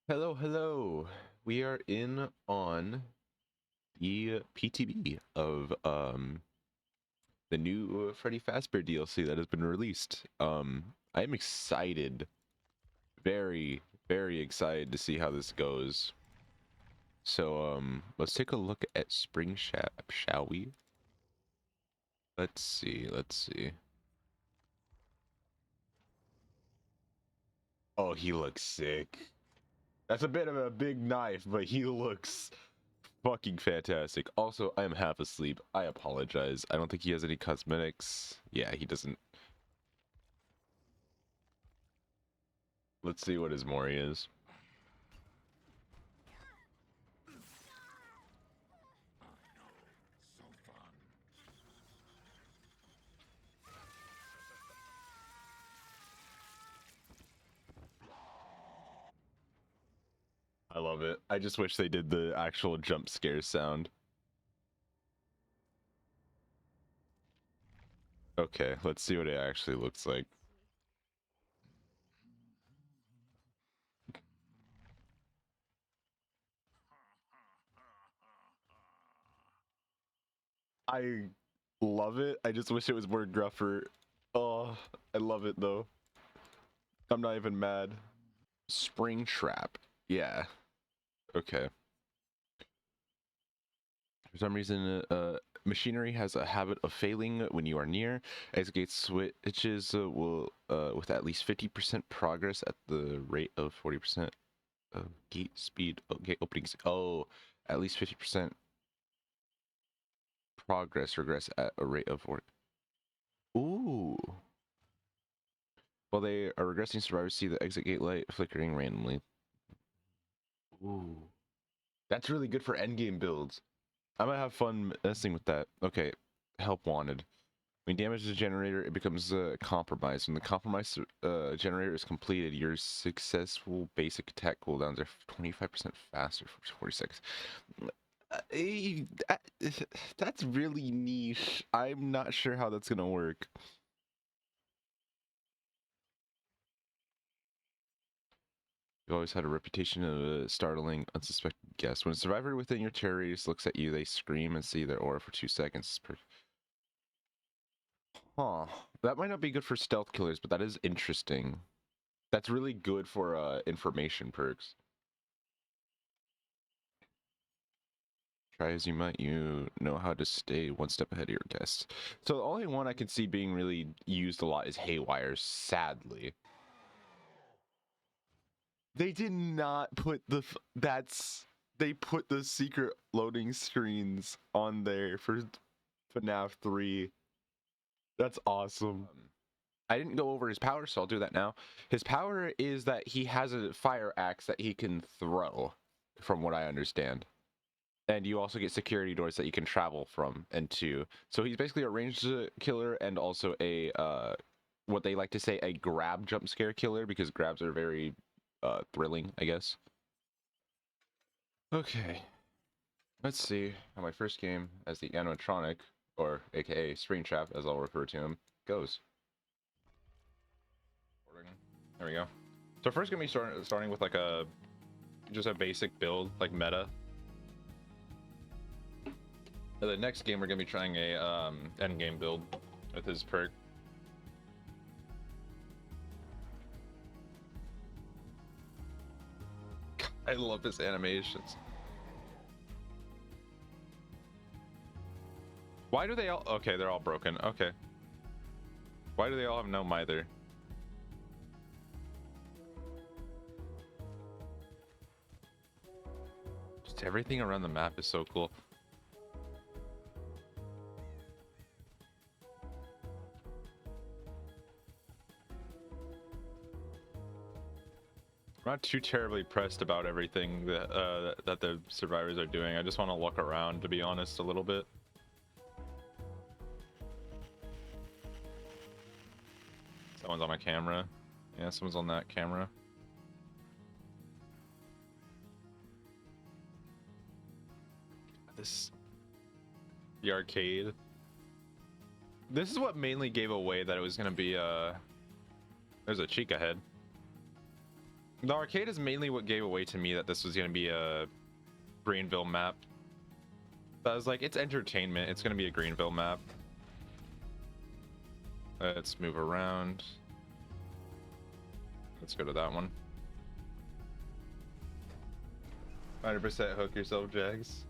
Hello, hello. We are in on the PTB of the new Freddy Fazbear DLC that has been released. I'm excited, very, very excited to see how this goes. So let's take a look at Springtrap, shall we? Let's see. Oh, he looks sick. That's a bit of a big knife, but he looks fucking fantastic. Also, I am half asleep. I apologize. I don't think he has any cosmetics. Yeah, he doesn't. Let's see what his Mori is. I love it. I just wish they did the actual jump scare sound. Okay, let's see what it actually looks like. I love it. I just wish it was more gruffer. Oh, I love it though. I'm not even mad. Springtrap. Yeah. Okay. For some reason, machinery has a habit of failing when you are near. Execute switches will with at least 50% progress at the rate of 40% of gate speed. Okay, openings. Oh, at least 50% progress regress at a rate of 40. Ooh. While they are regressing, survivors see the exit gate light flickering randomly. Ooh. That's really good for endgame builds. I might have fun messing with that. Okay, help wanted. When you damage the generator, it becomes compromised. When the compromised generator is completed, your successful basic attack cooldowns are 25% faster for 46. That's really niche. I'm not sure how that's gonna work. You've always had a reputation of a startling, unsuspected guest. When a survivor within your terror radius looks at you, they scream and see their aura for 2 seconds. Huh. That might not be good for stealth killers, but that is interesting. That's really good for information perks. Try as you might, you know how to stay one step ahead of your guests. So the only one I can see being really used a lot is Haywire, sadly. They did not put they put the secret loading screens on there for FNAF 3. That's awesome. I didn't go over his power, so I'll do that now. His power is that he has a fire axe that he can throw, from what I understand. And you also get security doors that you can travel from and to. So he's basically a ranged killer and also a, what they like to say, a grab jump scare killer, because grabs are very thrilling, I guess. Okay. Let's see how my first game as the animatronic, or aka Springtrap, as I'll refer to him, goes. There we go. So first gonna be starting with like just a basic build, like meta. The next game we're gonna be trying a end game build with his perk. I love his animations. Why do they all? Okay, they're all broken. Okay. Why do they all have no mither? Just everything around the map is so cool. I'm not too terribly pressed about everything that the survivors are doing. I just want to look around, to be honest, a little bit. Someone's on my camera. Yeah, someone's on that camera. The arcade. This is what mainly gave away that it was gonna be there's a Chica head. The arcade is mainly what gave away to me that this was going to be a Greenville map. So I was like, it's entertainment. It's going to be a Greenville map. Let's move around. Let's go to that one. 100% hook yourself, Jags.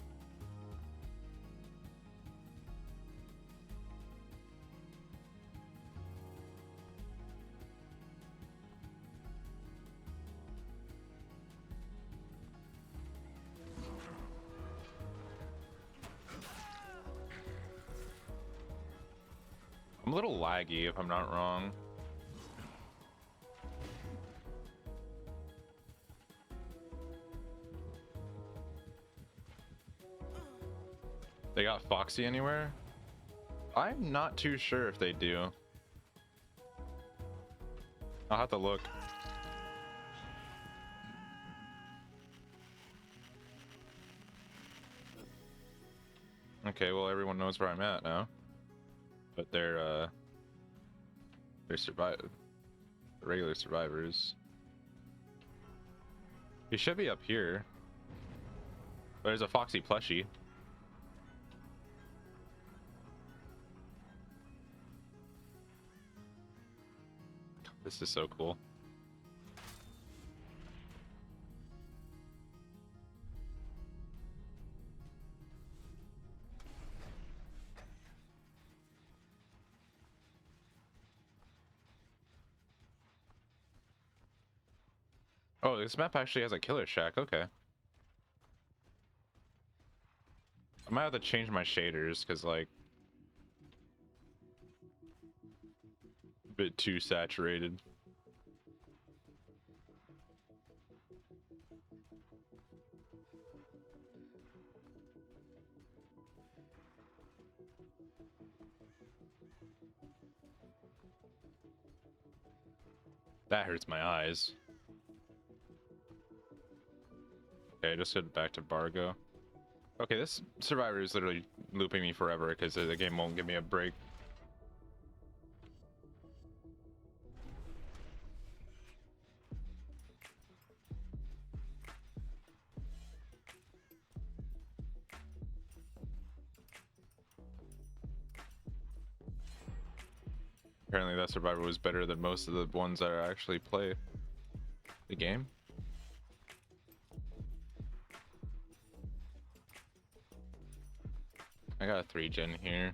I'm a little laggy if I'm not wrong. They got Foxy anywhere? I'm not too sure if they do. I'll have to look. Okay, well everyone knows where I'm at now. But they're regular survivors. He should be up here. There's a Foxy plushie. This is so cool. Oh, this map actually has a killer shack. Okay. I might have to change my shaders because, like, a bit too saturated. That hurts my eyes. Okay, just head back to Bargo. Okay, this survivor is literally looping me forever because the game won't give me a break. Apparently that survivor was better than most of the ones that actually play the game. I got a 3-gen here.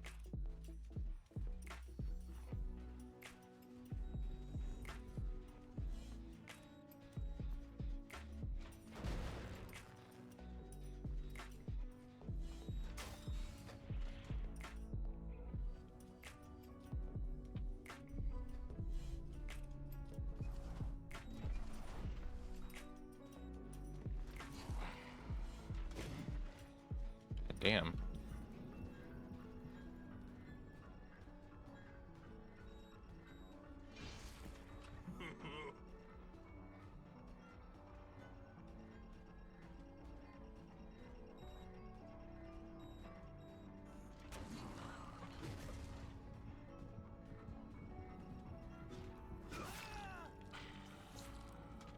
Damn.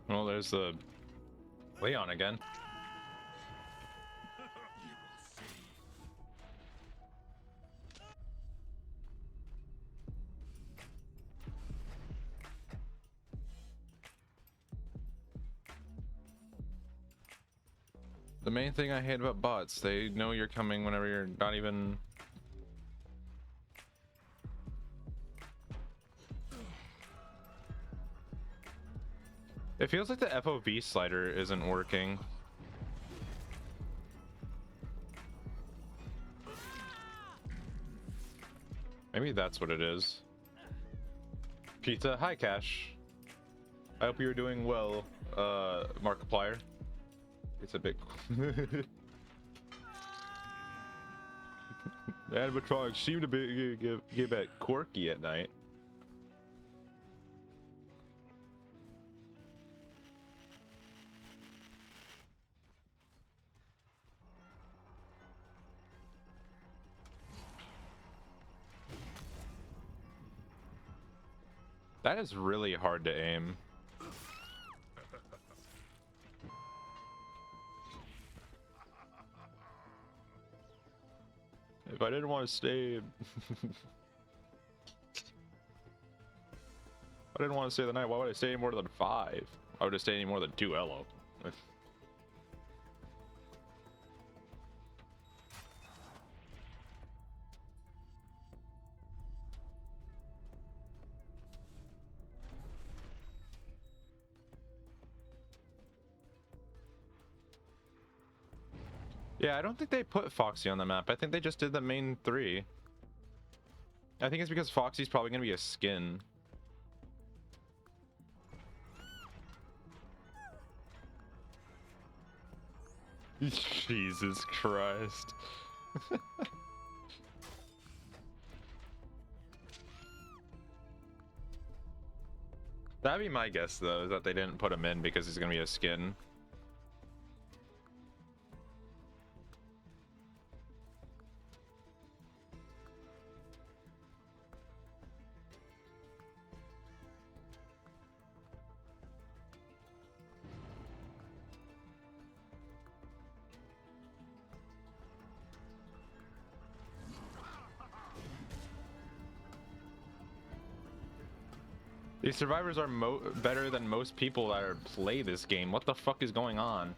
Well, there's the Leon again. The main thing I hate about bots, they know you're coming whenever you're not even... It feels like the FOV slider isn't working. Maybe that's what it is. Pizza, hi Cash. I hope you're doing well, Markiplier. It's a bit... Animatronics seem to be get a bit quirky at night. That is really hard to aim. If I didn't want to stay, I didn't want to stay the night. Why would I stay any more than 5? I would have stayed any more than 2 elo. Yeah, I don't think they put Foxy on the map. I think they just did the main 3. I think it's because Foxy's probably going to be a skin. Jesus Christ. That'd be my guess, though, is that they didn't put him in because he's going to be a skin. These survivors are better than most people that play this game. What the fuck is going on?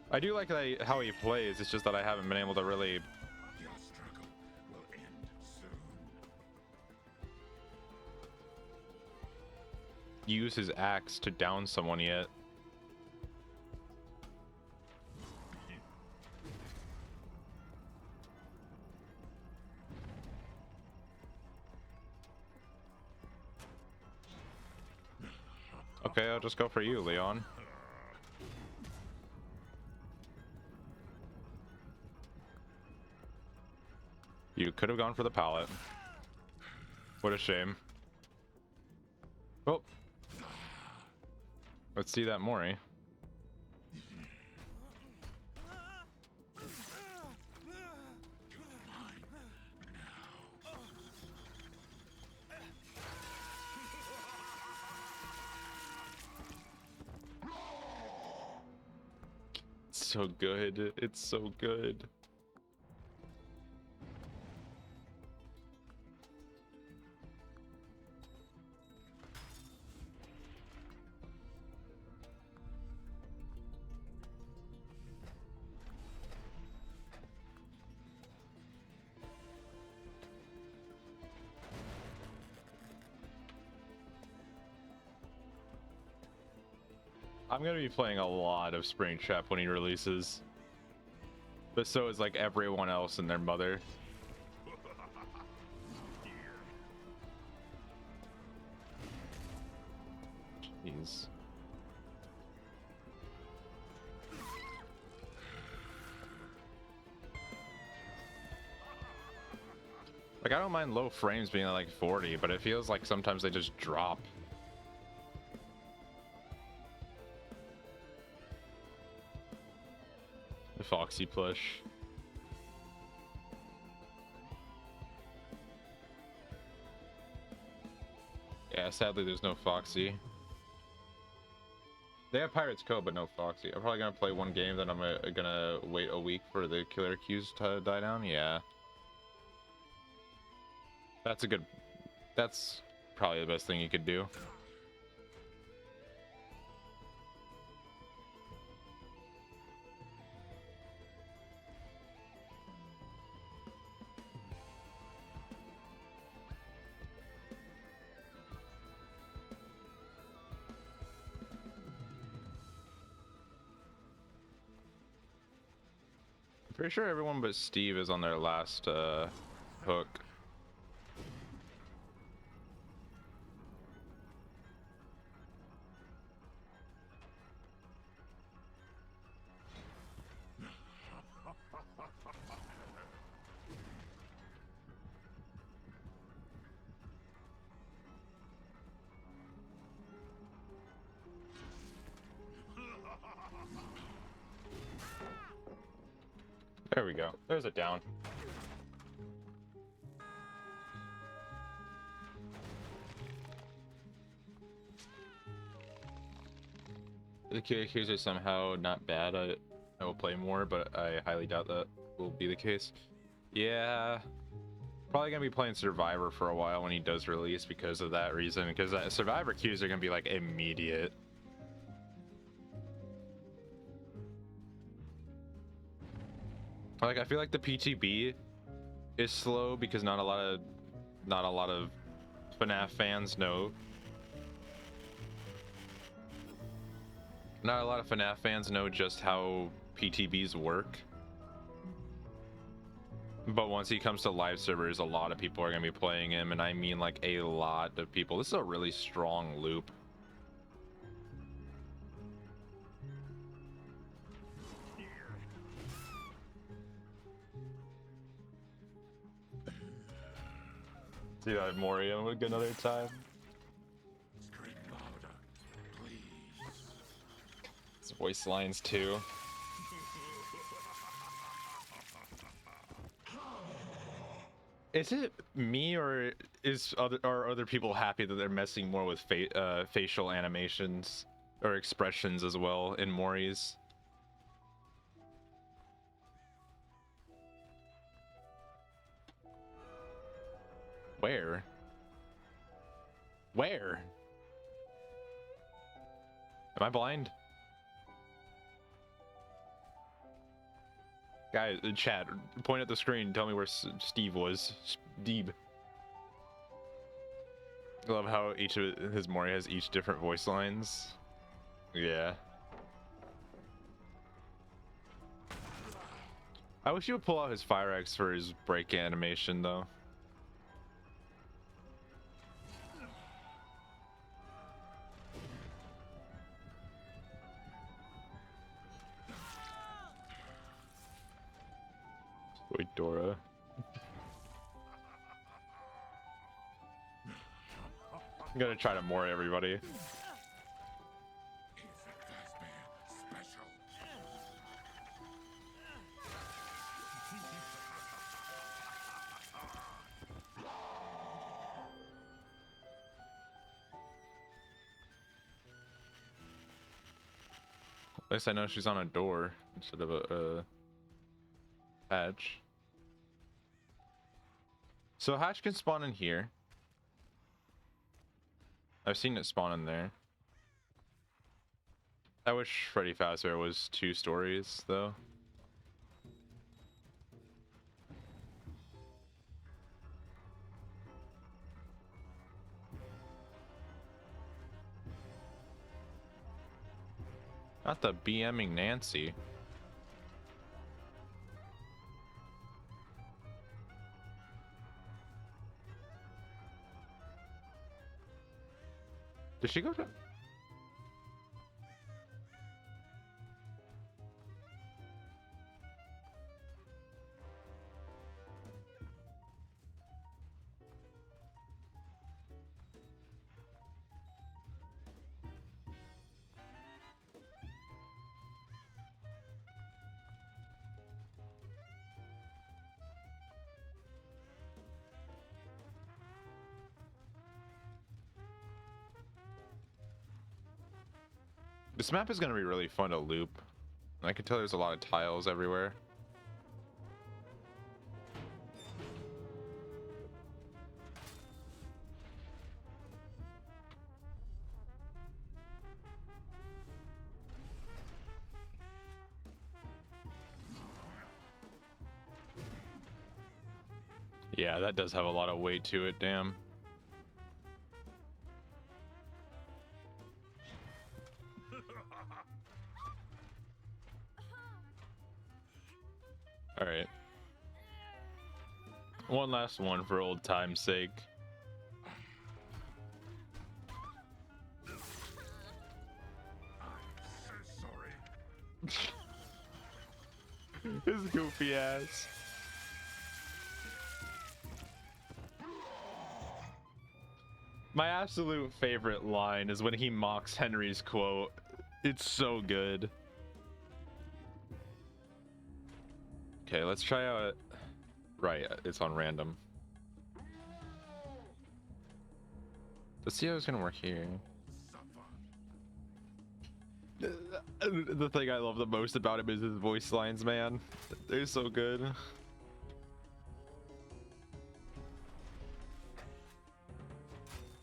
I do like how he plays. It's just that I haven't been able to really Your struggle will end soon. use his axe to down someone yet. Okay, I'll just go for you, Leon. You could have gone for the pallet. What a shame. Oh. Let's see that Mori. So good. It's so good. I'm gonna be playing a lot of Springtrap when he releases. But so is like everyone else and their mother. Jeez. Like, I don't mind low frames being at like 40, but it feels like sometimes they just drop. The Foxy plush. Yeah, sadly there's no Foxy. They have Pirates Code, but no Foxy. I'm probably gonna play one game, then I'm gonna wait a week for the killer queues to die down. Yeah. That's probably the best thing you could do. Pretty sure everyone but Steve is on their last hook. There we go. There's a down. The QAQs are somehow not bad. I will play more, but I highly doubt that will be the case. Yeah. Probably gonna be playing Survivor for a while when he does release because of that reason. Because Survivor queues are gonna be like immediate. Like I feel like the PTB is slow because not a lot of FNAF fans know. Not a lot of FNAF fans know just how PTBs work. But once he comes to live servers, a lot of people are going to be playing him, and I mean like a lot of people. This is a really strong loop. See that Moria another time? Scream louder, please. His voice lines too. Is it me or are other people happy that they're messing more with facial animations or expressions as well in Mori's? Where? Where? Am I blind? Guys, in chat, point at the screen. Tell me where Steve was. Steve. I love how each of his Mori has each different voice lines. Yeah. I wish he would pull out his Fire X for his break animation, though. Wait, Dora. I'm gonna try to Mori everybody. It's a Fazbear special. At least I know she's on a door instead of a hatch. So hatch can spawn in here. I've seen it spawn in there. I wish Freddy Fazbear was 2 stories though. Not the BMing Nancy. Did she go to? This map is going to be really fun to loop. I can tell there's a lot of tiles everywhere. Yeah, that does have a lot of weight to it, damn. All right. One last one for old time's sake. I'm so sorry. His goofy ass. My absolute favorite line is when he mocks Henry's quote. It's so good. Okay, let's try out. Right, it's on random. Let's see how it's gonna work here. The thing I love the most about him is his voice lines, man. They're so good.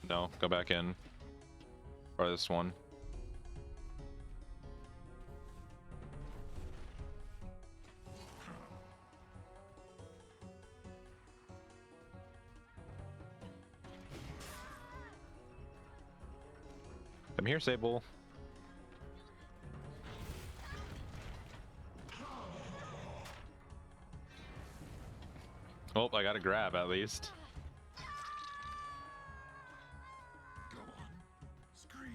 No, go back in. Or this one. Come here, Sable. Oh, I got a grab at least. Go on. Scream.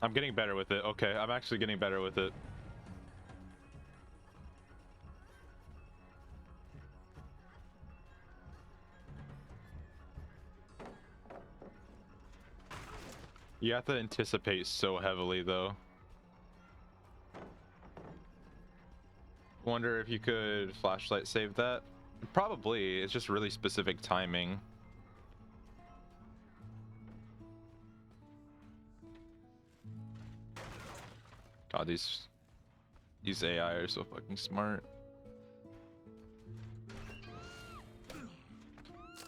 I'm getting better with it. Okay, I'm actually getting better with it. You have to anticipate so heavily, though. Wonder if you could flashlight save that. Probably. It's just really specific timing. God, these AI are so fucking smart.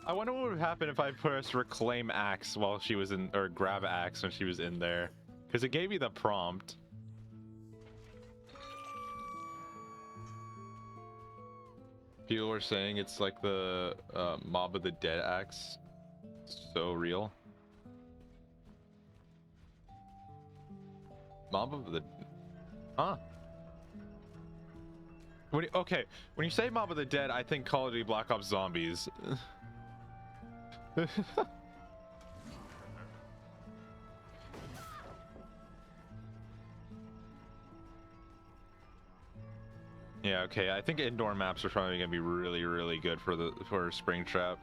I wonder what would happen if I pressed reclaim axe while she was in, or grab axe when she was in there, because it gave me the prompt. People were saying it's like the Mob of the Dead axe. So real. Mob of the... Huh? Okay, when you say Mob of the Dead, I think Call of Duty Black Ops Zombies. Yeah, okay, I think indoor maps are probably gonna be really, really good for Springtrap.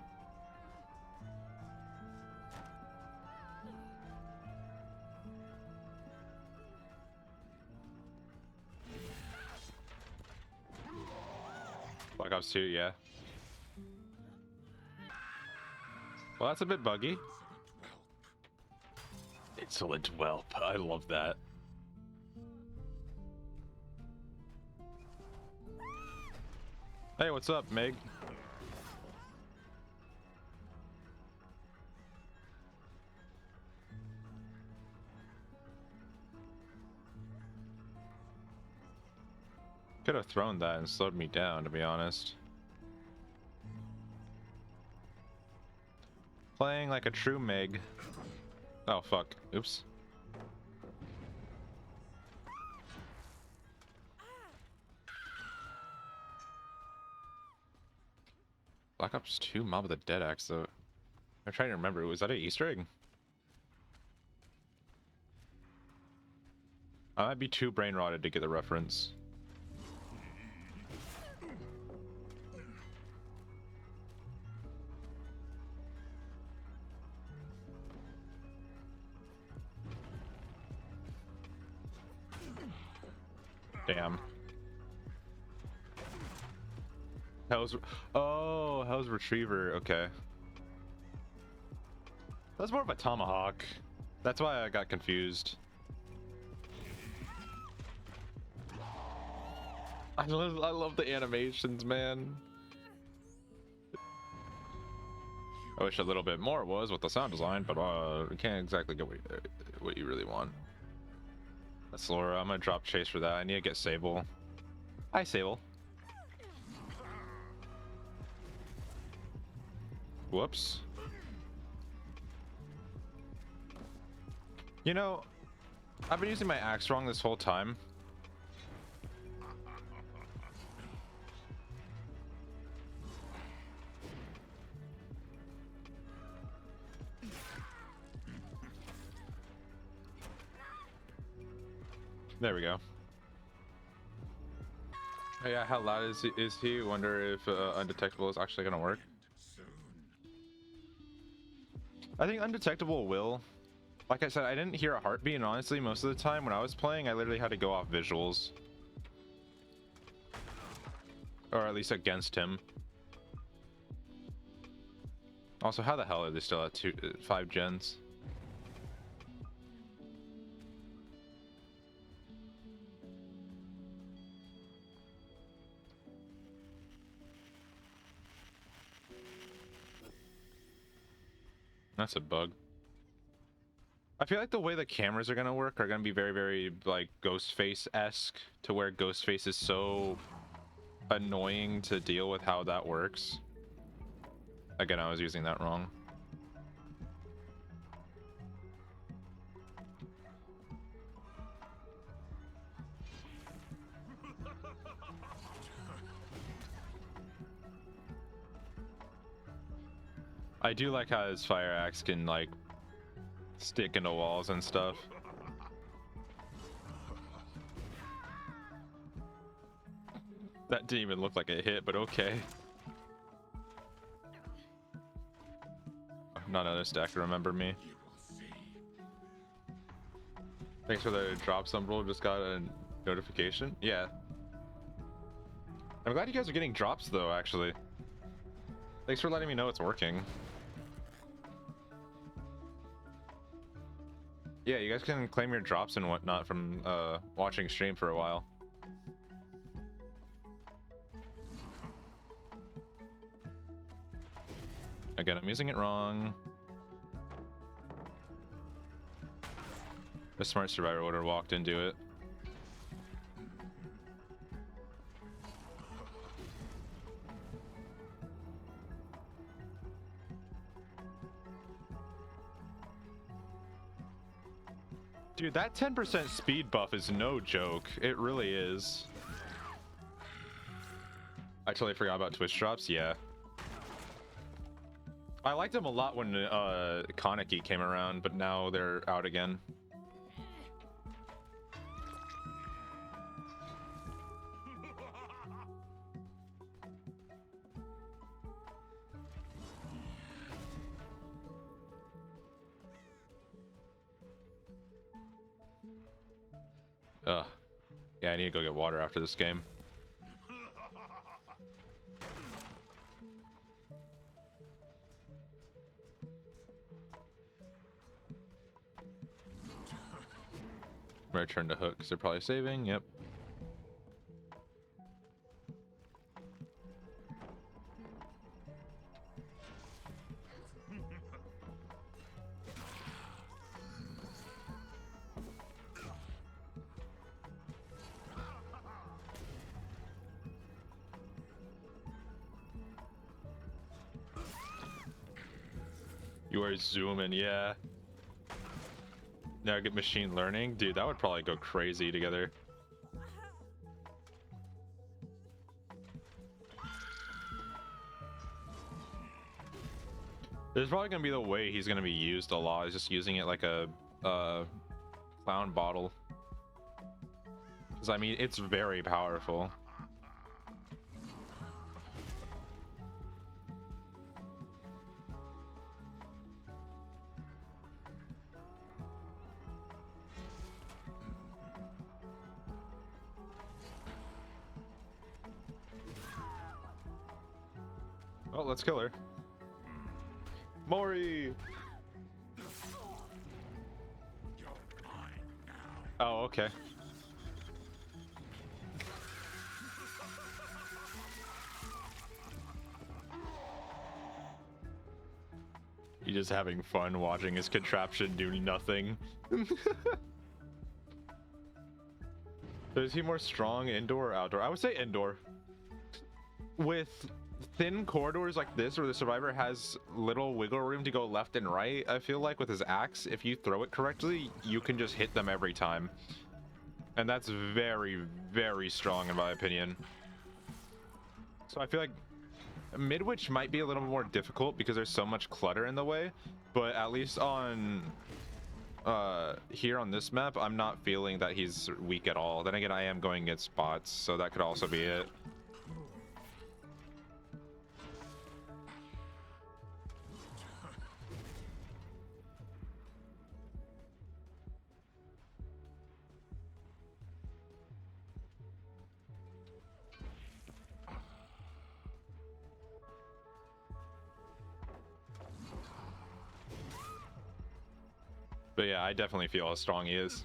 Black Ops 2, yeah. Well, that's a bit buggy. Insolent whelp. I love that. Hey, what's up, Meg? Could have thrown that and slowed me down, to be honest. Playing like a true Meg. Oh, fuck. Oops. Black Ops 2 Mob of the Dead axe, though. I'm trying to remember. Was that an Easter egg? I might be too brain rotted to get the reference. Damn. Hell's Retriever. Okay. That's more of a tomahawk. That's why I got confused. I love the animations, man. I wish a little bit more was with the sound design, but we can't exactly get what you really want. That's Laura. I'm gonna drop chase for that. I need to get Sable. Hi, Sable. Whoops. You know, I've been using my axe wrong this whole time. There we go. Oh yeah, how loud is he? Wonder if undetectable is actually gonna work. I think undetectable will. Like I said, I didn't hear a heartbeat, and honestly, most of the time when I was playing, I literally had to go off visuals. Or at least against him. Also, how the hell are they still at 5 gens? That's a bug. I feel like the way the cameras are gonna work are gonna be very, very like Ghostface-esque, to where Ghostface is so annoying to deal with how that works. Again, I was using that wrong. I do like how his fire axe can like stick into walls and stuff. That didn't even look like a hit, but okay. Not another stack to remember me. Thanks for the drop symbol. Just got a notification. Yeah. I'm glad you guys are getting drops though, actually. Thanks for letting me know it's working. Yeah, you guys can claim your drops and whatnot from watching stream for a while. Again, I'm using it wrong. The smart survivor would have walked into it. Dude, that 10% speed buff is no joke. It really is. I totally forgot about Twitch drops. Yeah. I liked them a lot when Kaneki came around, but now they're out again. Ugh. Yeah, I need to go get water after this game. Return to hook because they're probably saving. Yep. You are zooming, yeah. Now get machine learning. Dude, that would probably go crazy together. There's probably gonna be the way he's gonna be used a lot. He's just using it like a clown bottle. Because I mean, it's very powerful. Oh, let's kill her. Mori! Oh, okay. He's just having fun watching his contraption do nothing. So is he more strong indoor or outdoor? I would say indoor. With thin corridors like this where the survivor has little wiggle room to go left and right, I feel like with his axe, if you throw it correctly, you can just hit them every time. And that's very, very strong in my opinion. So I feel like Midwich might be a little more difficult because there's so much clutter in the way, but at least on here on this map, I'm not feeling that he's weak at all. Then again, I am going against bots, so that could also be it. But yeah, I definitely feel how strong he is.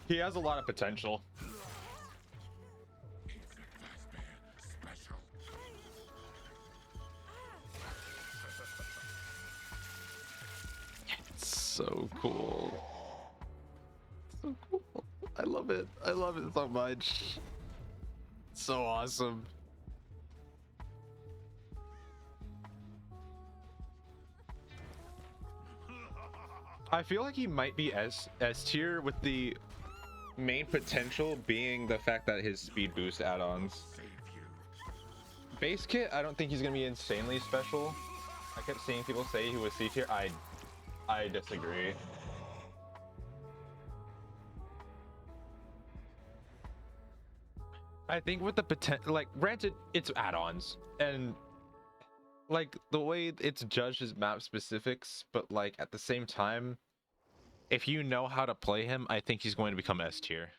He has a lot of potential. so cool. So cool. I love it. I love it so much. So awesome. I feel like he might be S tier, with the main potential being the fact that his speed boost add-ons. Save you. Base kit, I don't think he's gonna be insanely special. I kept seeing people say he was C tier. I disagree. I think with the potential, like, granted, it's add-ons, and like the way it's judged is map specifics, but like at the same time, if you know how to play him, I think he's going to become S tier.